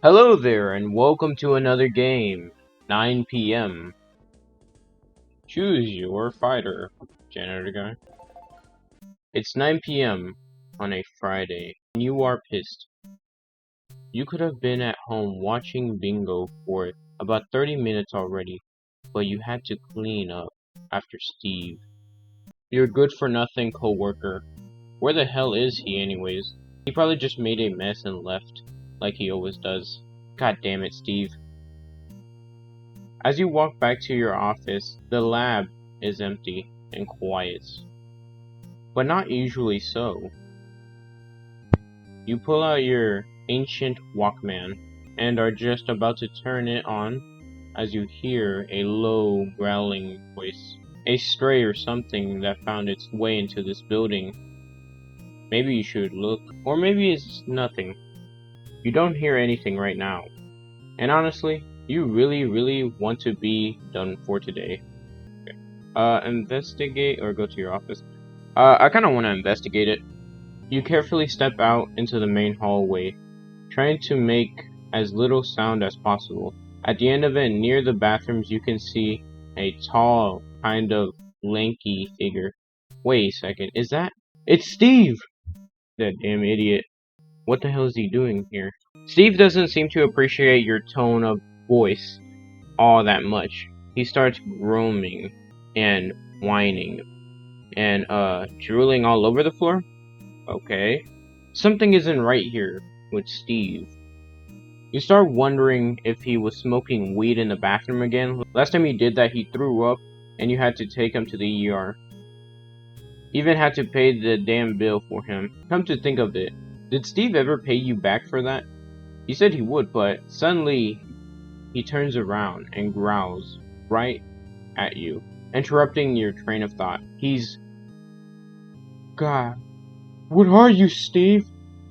Hello there, and welcome to another game. 9 p.m. Choose your fighter, janitor guy. It's 9 p.m. on a Friday, and you are pissed. You could have been at home watching bingo for about 30 minutes already, but you had to clean up after Steve, your good-for-nothing coworker. Where the hell is he anyways? He probably just made a mess and left, like he always does. God damn it, Steve. As you walk back to your office, the lab is empty and quiet, but not usually so. You pull out your ancient Walkman and are just about to turn it on as you hear a low, growling voice. A stray or something that found its way into this building. Maybe you should look, or maybe it's nothing. You don't hear anything right now. And honestly, you really want to be done for today. Investigate or go to your office. I kind of want to investigate it. You carefully step out into the main hallway, trying to make as little sound as possible. At the end of it, near the bathrooms, you can see a tall, kind of lanky figure. Wait a second, is that? It's Steve! That damn idiot. What the hell is he doing here? Steve doesn't seem to appreciate your tone of voice all that much. He starts groaning and whining and drooling all over the floor. Okay. Something isn't right here with Steve. You start wondering if he was smoking weed in the bathroom again. Last time he did that, he threw up and you had to take him to the ER. Even had to pay the damn bill for him. Come to think of it, did Steve ever pay you back for that? He said he would, but suddenly he turns around and growls right at you, interrupting your train of thought. God, what are you, Steve?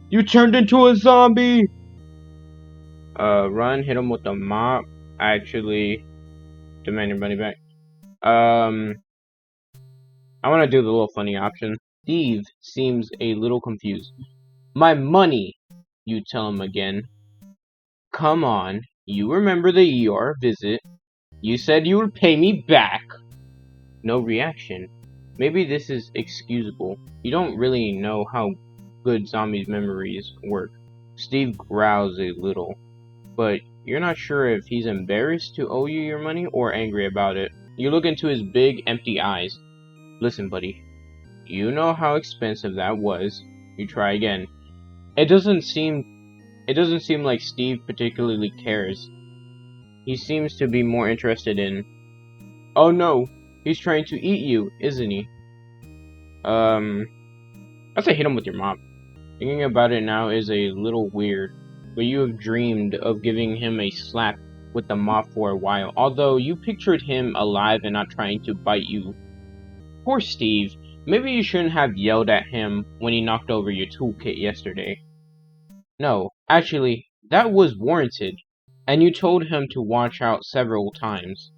You turned into a zombie! Run, hit him with the mop. Actually, demand your money back. I want to do the little funny option. Steve seems a little confused. My money, you tell him again. Come on, you remember the ER visit. You said you would pay me back. No reaction. Maybe this is excusable. You don't really know how good zombies' memories work. Steve growls a little, but you're not sure if he's embarrassed to owe you your money or angry about it. You look into his big, empty eyes. Listen, buddy. You know how expensive that was. You try again. It doesn't seem like Steve particularly cares. He seems to be more interested in, oh no, he's trying to eat you, isn't he? I'd say hit him with your mop. Thinking about it now is a little weird, but you have dreamed of giving him a slap with the mop for a while, although you pictured him alive and not trying to bite you. Poor Steve. Maybe you shouldn't have yelled at him when he knocked over your toolkit yesterday. No, actually, that was warranted, and you told him to watch out several times.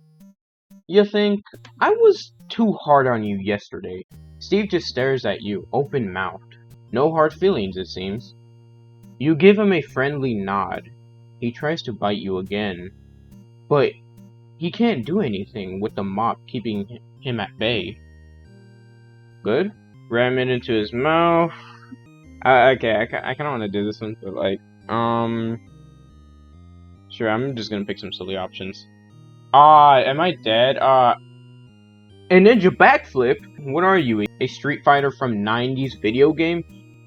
You think, I was too hard on you yesterday. Steve just stares at you, open-mouthed. No hard feelings, it seems. You give him a friendly nod. He tries to bite you again, but he can't do anything with the mop keeping him at bay. Good? Ram it into his mouth. Okay, I kind of want to do this one, but sure, I'm just gonna pick some silly options. Am I dead? A ninja backflip? What are you, a Street Fighter from 90s video game?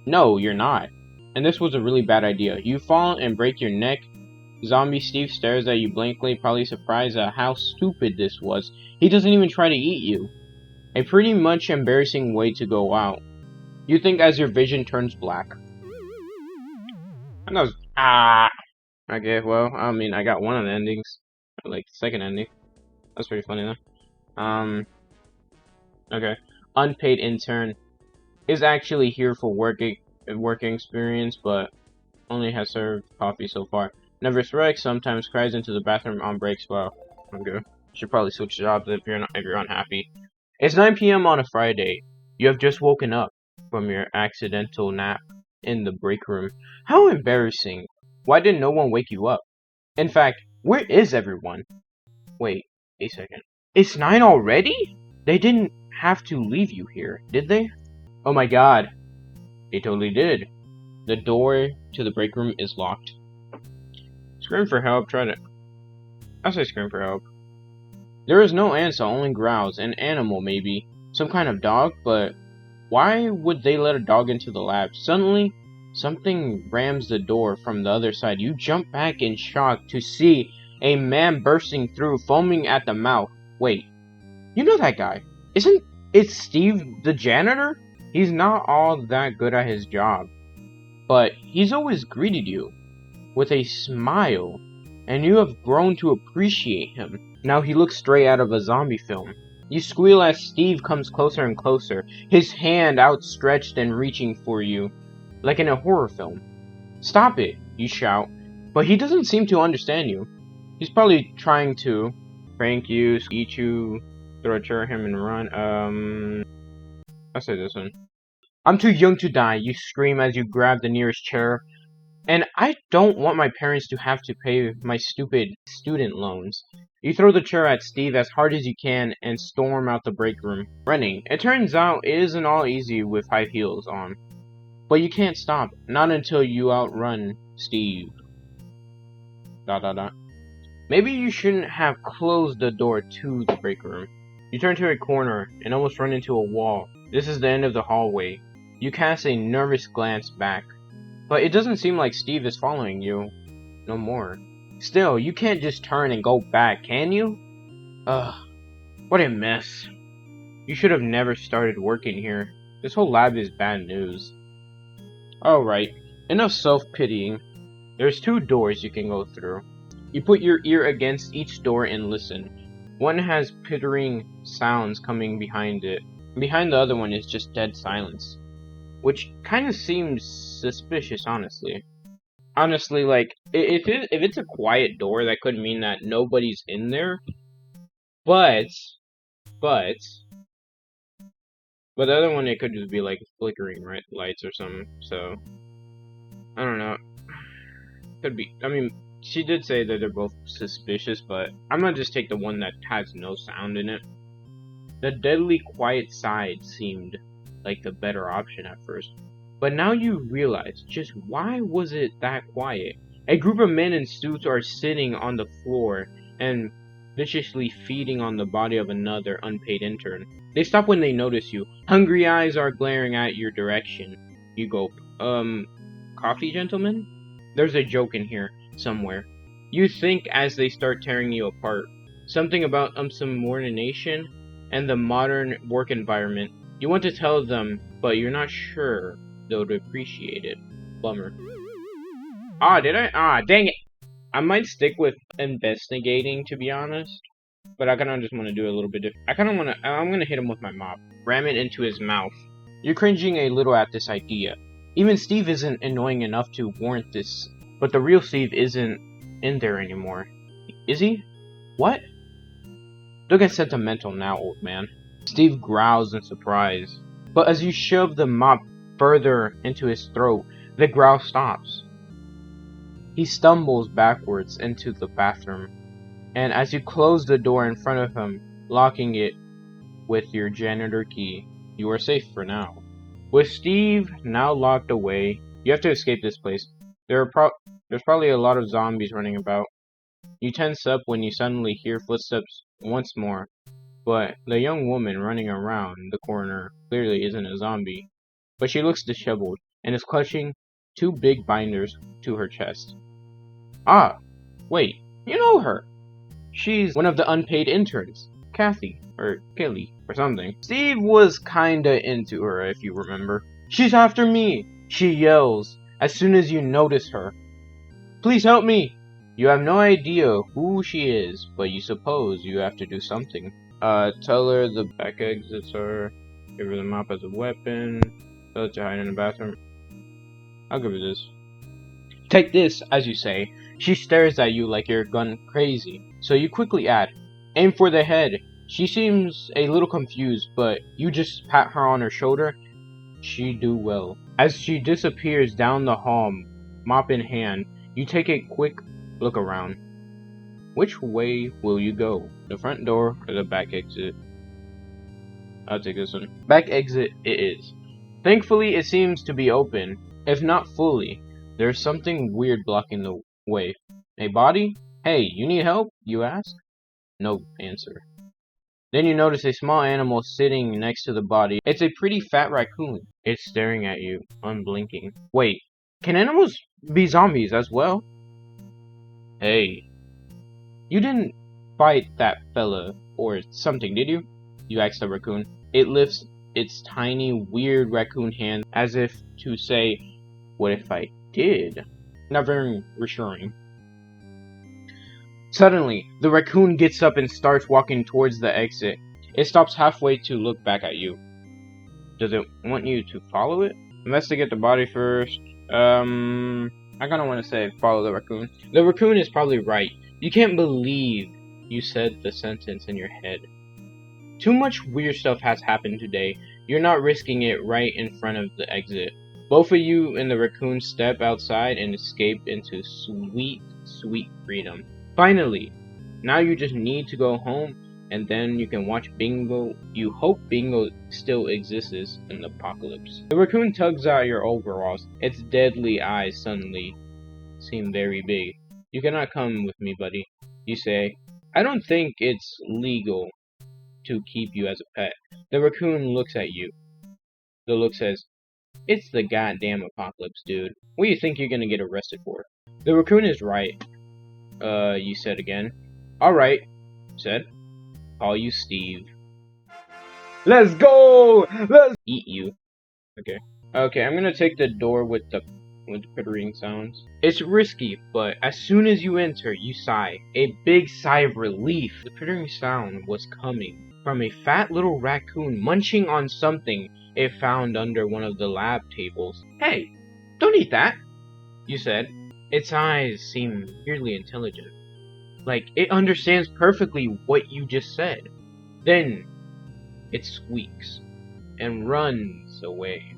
No, you're not. And this was a really bad idea. You fall and break your neck. Zombie Steve stares at you blankly, probably surprised at how stupid this was. He doesn't even try to eat you. A pretty much embarrassing way to go out. You think as your vision turns black. And I was, okay, well, I mean, I got one of the endings. Like, second ending. That's pretty funny, though. Okay. Unpaid intern is actually here for working experience, but only has served coffee so far. Nervous wreck, sometimes cries into the bathroom on breaks. Well, okay. Should probably switch jobs if you're unhappy. It's 9 p.m. on a Friday. You have just woken up from your accidental nap in the break room. How embarrassing. Why did no one wake you up? In fact, where is everyone? Wait, a second. It's 9 already? They didn't have to leave you here, did they? Oh my god. They totally did. The door to the break room is locked. Scream for help, I'll say scream for help. There is no answer, only growls. An animal, maybe. Some kind of dog, but why would they let a dog into the lab? Suddenly, something rams the door from the other side. You jump back in shock to see a man bursting through, foaming at the mouth. Wait, you know that guy. Isn't it Steve the janitor? He's not all that good at his job, but he's always greeted you with a smile, and you have grown to appreciate him. Now he looks straight out of a zombie film. You squeal as Steve comes closer and closer, his hand outstretched and reaching for you, like in a horror film. Stop it, you shout, but he doesn't seem to understand you. He's probably trying to prank you, eat you, throw a chair at him and run. I'll say this one. I'm too young to die, you scream as you grab the nearest chair. And I don't want my parents to have to pay my stupid student loans. You throw the chair at Steve as hard as you can and storm out the break room, running. It turns out it isn't all easy with high heels on. But you can't stop, not until you outrun Steve. ... Maybe you shouldn't have closed the door to the break room. You turn to a corner and almost run into a wall. This is the end of the hallway. You cast a nervous glance back. But it doesn't seem like Steve is following you no more. Still, you can't just turn and go back, can you? Ugh, what a mess. You should have never started working here. This whole lab is bad news. Alright, enough self-pitying. There's 2 doors you can go through. You put your ear against each door and listen. One has pittering sounds coming behind it. Behind the other one is just dead silence. Which kind of seems suspicious, honestly. Honestly, like, if it's a quiet door, that could mean that nobody's in there. But the other one, it could just be, like, flickering, right, lights or something, so... I don't know. Could be, I mean, she did say that they're both suspicious, but I'm gonna just take the one that has no sound in it. The deadly quiet side seemed like the better option at first. But now you realize just why was it that quiet? A group of men in suits are sitting on the floor and viciously feeding on the body of another unpaid intern. They stop when they notice you. Hungry eyes are glaring at your direction. You go, coffee, gentlemen? There's a joke in here somewhere. You think as they start tearing you apart. Something about subordination and the modern work environment. You want to tell them, but you're not sure they would appreciate it. Bummer. Did I? Dang it! I might stick with investigating, to be honest. But I kinda just want to do a little bit different. I'm gonna hit him with my mop. Ram it into his mouth. You're cringing a little at this idea. Even Steve isn't annoying enough to warrant this. But the real Steve isn't in there anymore. Is he? What? Don't get sentimental now, old man. Steve growls in surprise. But as you shove the mop further into his throat, the growl stops. He stumbles backwards into the bathroom, and as you close the door in front of him, locking it with your janitor key, you are safe for now. With Steve now locked away, you have to escape this place. There's probably a lot of zombies running about. You tense up when you suddenly hear footsteps once more, but the young woman running around the corner clearly isn't a zombie. But she looks disheveled and is clutching 2 big binders to her chest. Ah, wait, you know her. She's one of the unpaid interns, Kathy, or Kelly, or something. Steve was kinda into her, if you remember. She's after me, she yells as soon as you notice her. Please help me. You have no idea who she is, but you suppose you have to do something. Tell her the back exits are, give her the mop as a weapon, tell her to hide in the bathroom. I'll give her this. Take this, as you say. She stares at you like you're gone crazy, so you quickly add, aim for the head. She seems a little confused, but you just pat her on her shoulder. She do well. As she disappears down the hall, mop in hand, You take a quick look around. Which way will you go? The front door or the back exit? I'll take this one. Back exit it is. Thankfully, it seems to be open, if not fully. There's something weird blocking the way. A body? Hey, you need help? You ask? No answer. Then you notice a small animal sitting next to the body. It's a pretty fat raccoon. It's staring at you, unblinking. Wait, can animals be zombies as well? Hey, you didn't fight that fella or something, did you? You ask the raccoon. It lifts its tiny, weird raccoon hand as if to say, what if I did? Not very reassuring. Suddenly, the raccoon gets up and starts walking towards the exit. It stops halfway to look back at you. Does it want you to follow it? Investigate the body first. I kinda want to say follow the raccoon. The raccoon is probably right. You can't believe you said the sentence in your head. Too much weird stuff has happened today. You're not risking it right in front of the exit. Both of you and the raccoon step outside and escape into sweet, sweet freedom. Finally, now you just need to go home and then you can watch Bingo. You hope Bingo still exists in the apocalypse. The raccoon tugs out your overalls. Its deadly eyes suddenly seem very big. You cannot come with me, buddy. You say, I don't think it's legal to keep you as a pet. The raccoon looks at you. The look says, it's the goddamn apocalypse, dude. What do you think you're gonna get arrested for? The raccoon is right. You said again. Alright, said. Call you Steve. Let's go! Let's eat you. Okay. Okay, I'm gonna take the door with the pittering sounds. It's risky, but as soon as you enter, you sigh. A big sigh of relief. The pittering sound was coming from a fat little raccoon munching on something it found under one of the lab tables. Hey, don't eat that, you said. Its eyes seem weirdly intelligent. Like, it understands perfectly what you just said. Then, it squeaks and runs away,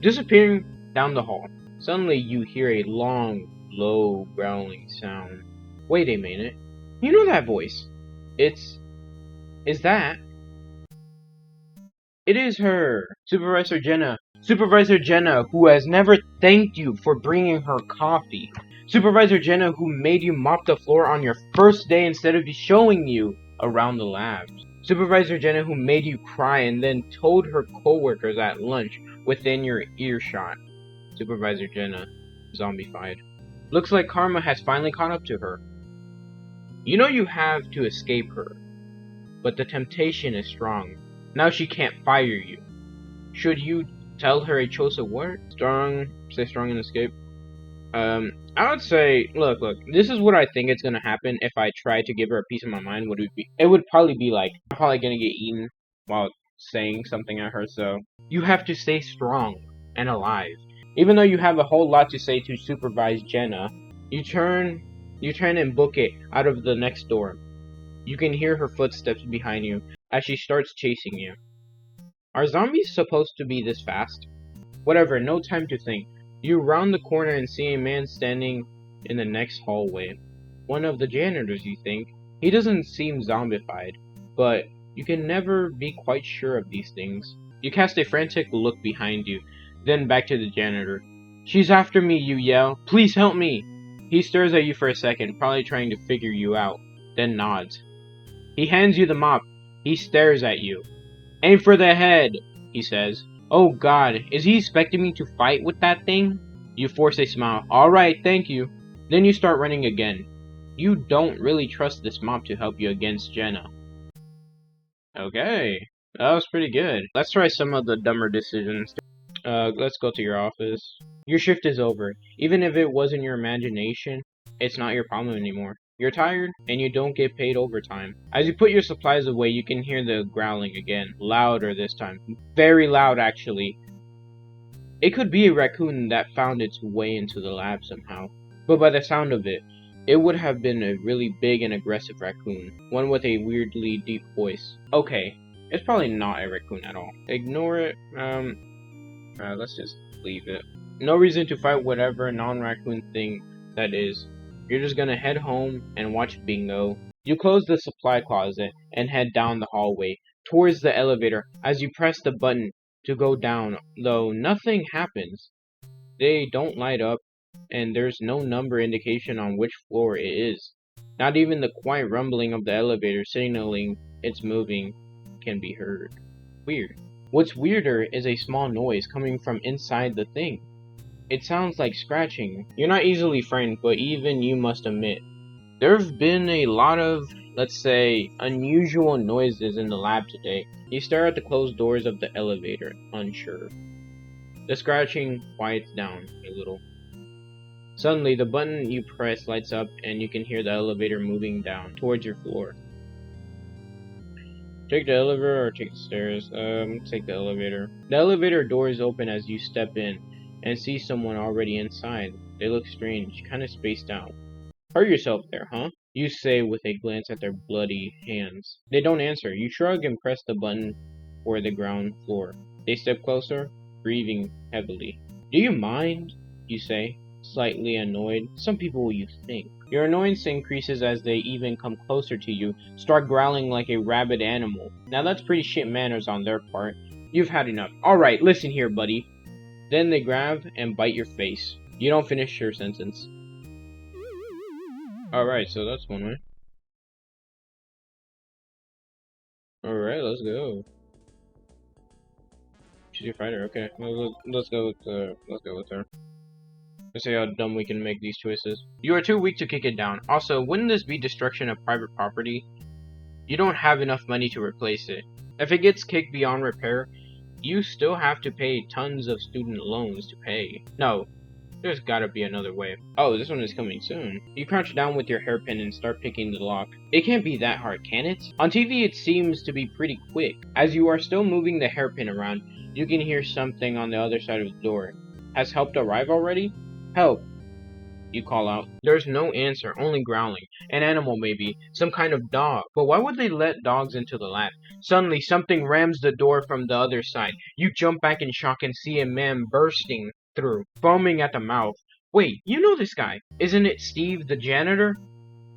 disappearing down the hall. Suddenly, you hear a long, low, growling sound. Wait a minute. You know that voice. Is that? It is her, Supervisor Jenna. Supervisor Jenna, who has never thanked you for bringing her coffee. Supervisor Jenna, who made you mop the floor on your first day instead of showing you around the labs. Supervisor Jenna, who made you cry and then told her coworkers at lunch within your earshot. Supervisor Jenna, zombified. Looks like karma has finally caught up to her. You know you have to escape her, but the temptation is strong. Now she can't fire you. Should you tell her a chosen word? Strong, say strong and escape. I would say, look, this is what I think is gonna happen if I try to give her a piece of my mind. It would probably be like, I'm probably gonna get eaten while saying something at her, so you have to stay strong and alive. Even though you have a whole lot to say to Supervise Jenna, you turn and book it out of the next door. You can hear her footsteps behind you as she starts chasing you. Are zombies supposed to be this fast? Whatever, no time to think. You round the corner and see a man standing in the next hallway. One of the janitors, you think. He doesn't seem zombified, but you can never be quite sure of these things. You cast a frantic look behind you, then back to the janitor. She's after me, you yell. Please help me! He stares at you for a second, probably trying to figure you out, then nods. He hands you the mop. He stares at you. Aim for the head, he says. Oh god, is he expecting me to fight with that thing? You force a smile. Alright, thank you. Then you start running again. You don't really trust this mop to help you against Jenna. Okay, that was pretty good. Let's try some of the dumber decisions. Let's go to your office. Your shift is over. Even if it wasn't your imagination, it's not your problem anymore. You're tired, and you don't get paid overtime. As you put your supplies away, you can hear the growling again. Louder this time. Very loud, actually. It could be a raccoon that found its way into the lab somehow. But by the sound of it, it would have been a really big and aggressive raccoon. One with a weirdly deep voice. Okay, it's probably not a raccoon at all. Ignore it. Let's just leave it. No reason to fight whatever non-raccoon thing that is. You're just gonna head home and watch Bingo. You close the supply closet and head down the hallway towards the elevator. As you press the button to go down, though, nothing happens. They don't light up, and there's no number indication on which floor it is. Not even the quiet rumbling of the elevator signaling it's moving can be heard. Weird. What's weirder is a small noise coming from inside the thing. It sounds like scratching. You're not easily frightened, but even you must admit, there have been a lot of, let's say, unusual noises in the lab today. You stare at the closed doors of the elevator, unsure. The scratching quiets down a little. Suddenly, the button you press lights up and you can hear the elevator moving down towards your floor. Take the elevator or take the stairs? Take the elevator. The elevator doors open as you step in and see someone already inside. They look strange, kind of spaced out. Hurt yourself there, huh? You say with a glance at their bloody hands. They don't answer. You shrug and press the button for the ground floor. They step closer, breathing heavily. Do you mind? You say, slightly annoyed. Some people you think. Your annoyance increases as they even come closer to you, start growling like a rabid animal. Now that's pretty shit manners on their part. You've had enough. Alright, listen here, buddy. Then they grab and bite your face. You don't finish your sentence. Alright, so that's one way. Alright, let's go. She's your fighter, okay. Let's go with her. Let's see how dumb we can make these choices. You are too weak to kick it down. Also, wouldn't this be destruction of private property? You don't have enough money to replace it. If it gets kicked beyond repair, you still have to pay tons of student loans to pay. No, there's gotta be another way. Oh, this one is coming soon. You crouch down with your hairpin and start picking the lock. It can't be that hard, can it? On TV it seems to be pretty quick. As you are still moving the hairpin around, you can hear something on the other side of the door. Has help arrived already? Help! You call out. There's no answer, only growling. An animal maybe, some kind of dog. But why would they let dogs into the lab? Suddenly, something rams the door from the other side. You jump back in shock and see a man bursting through, foaming at the mouth. Wait, you know this guy. Isn't it Steve, the janitor?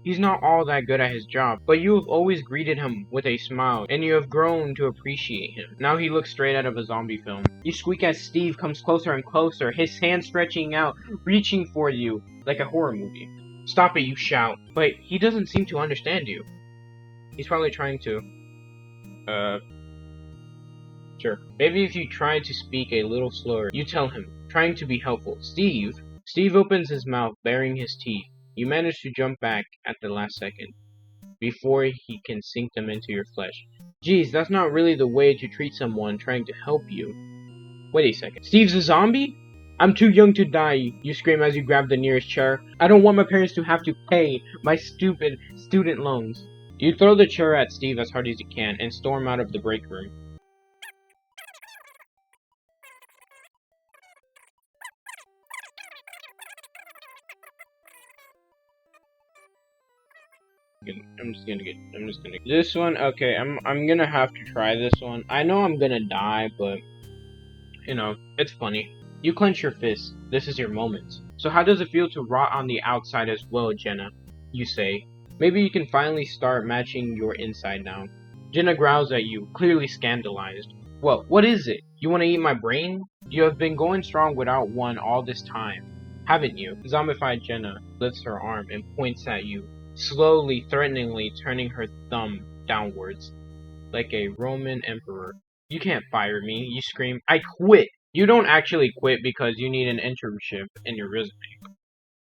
He's not all that good at his job, but you have always greeted him with a smile, and you have grown to appreciate him. Now he looks straight out of a zombie film. You squeak as Steve comes closer and closer, his hand stretching out, reaching for you, like a horror movie. Stop it, you shout. But he doesn't seem to understand you. He's probably trying to. Sure. Maybe if you try to speak a little slower, you tell him, trying to be helpful. Steve? Steve opens his mouth, baring his teeth. You manage to jump back at the last second, before he can sink them into your flesh. Geez, that's not really the way to treat someone trying to help you. Wait a second. Steve's a zombie? I'm too young to die, you scream as you grab the nearest chair. I don't want my parents to have to pay my stupid student loans. You throw the chair at Steve as hard as you can and storm out of the break room. I'm just gonna this one. Okay, I'm gonna have to try this one. I know I'm gonna die, but you know, it's funny. You clench your fist. This is your moment. So how does it feel to rot on the outside as well, Jenna? You say. Maybe you can finally start matching your inside now. Jenna growls at you, clearly scandalized. What is it? You want to eat my brain? You have been going strong without one all this time, haven't you? Zombified Jenna lifts her arm and points at you, slowly, threateningly turning her thumb downwards, like a Roman emperor. You can't fire me, you scream. I quit! You don't actually quit because you need an internship in your resume.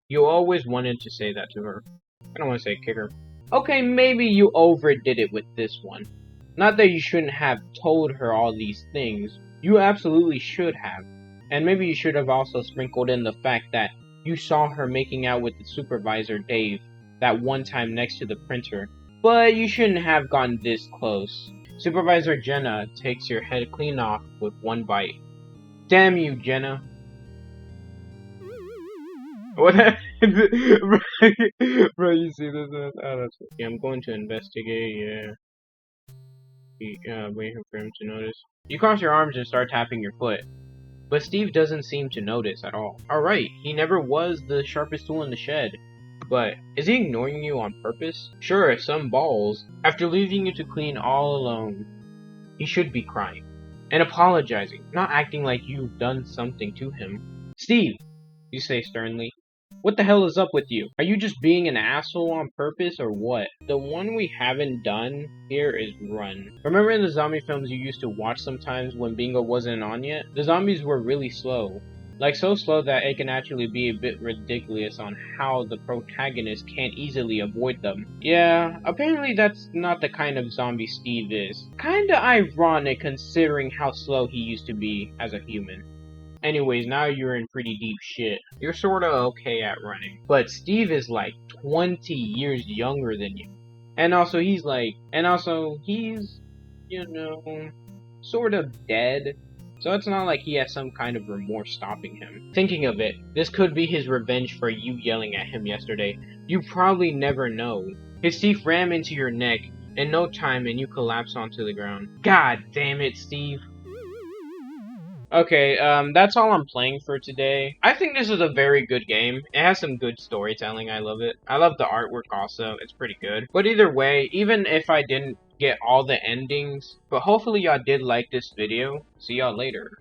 You always wanted to say that to her. I don't want to say kick her. Okay, maybe you overdid it with this one. Not that you shouldn't have told her all these things. You absolutely should have. And maybe you should have also sprinkled in the fact that you saw her making out with the supervisor, Dave, that one time next to the printer. But you shouldn't have gotten this close. Supervisor Jenna takes your head clean off with one bite. Damn you, Jenna. What happened? Bro, you see this? Oh, that's okay. I'm going to investigate, yeah. Wait for him to notice. You cross your arms and start tapping your foot. but Steve doesn't seem to notice at all. Alright, he never was the sharpest tool in the shed. But, is he ignoring you on purpose? Sure, some balls. After leaving you to clean all alone, he should be crying. And apologizing, not acting like you've done something to him. Steve, you say sternly. What the hell is up with you? Are you just being an asshole on purpose or what? The one we haven't done here is Run. Remember in the zombie films you used to watch sometimes when Bingo wasn't on yet? The zombies were really slow. Like so slow that it can actually be a bit ridiculous on how the protagonist can't easily avoid them. Yeah, apparently that's not the kind of zombie Steve is. Kinda ironic considering how slow he used to be as a human. Anyways, now you're in pretty deep shit. You're sorta okay at running. But Steve is like 20 years younger than you. And also he's, you know, sort of dead. So it's not like he has some kind of remorse stopping him. Thinking of it, this could be his revenge for you yelling at him yesterday. You probably never know. His teeth ram into your neck in no time and you collapse onto the ground. God damn it, Steve. Okay, that's all I'm playing for today. I think this is a very good game. It has some good storytelling, I love it. I love the artwork also, it's pretty good. But either way, even if I didn't get all the endings, but hopefully y'all did like this video. See y'all later.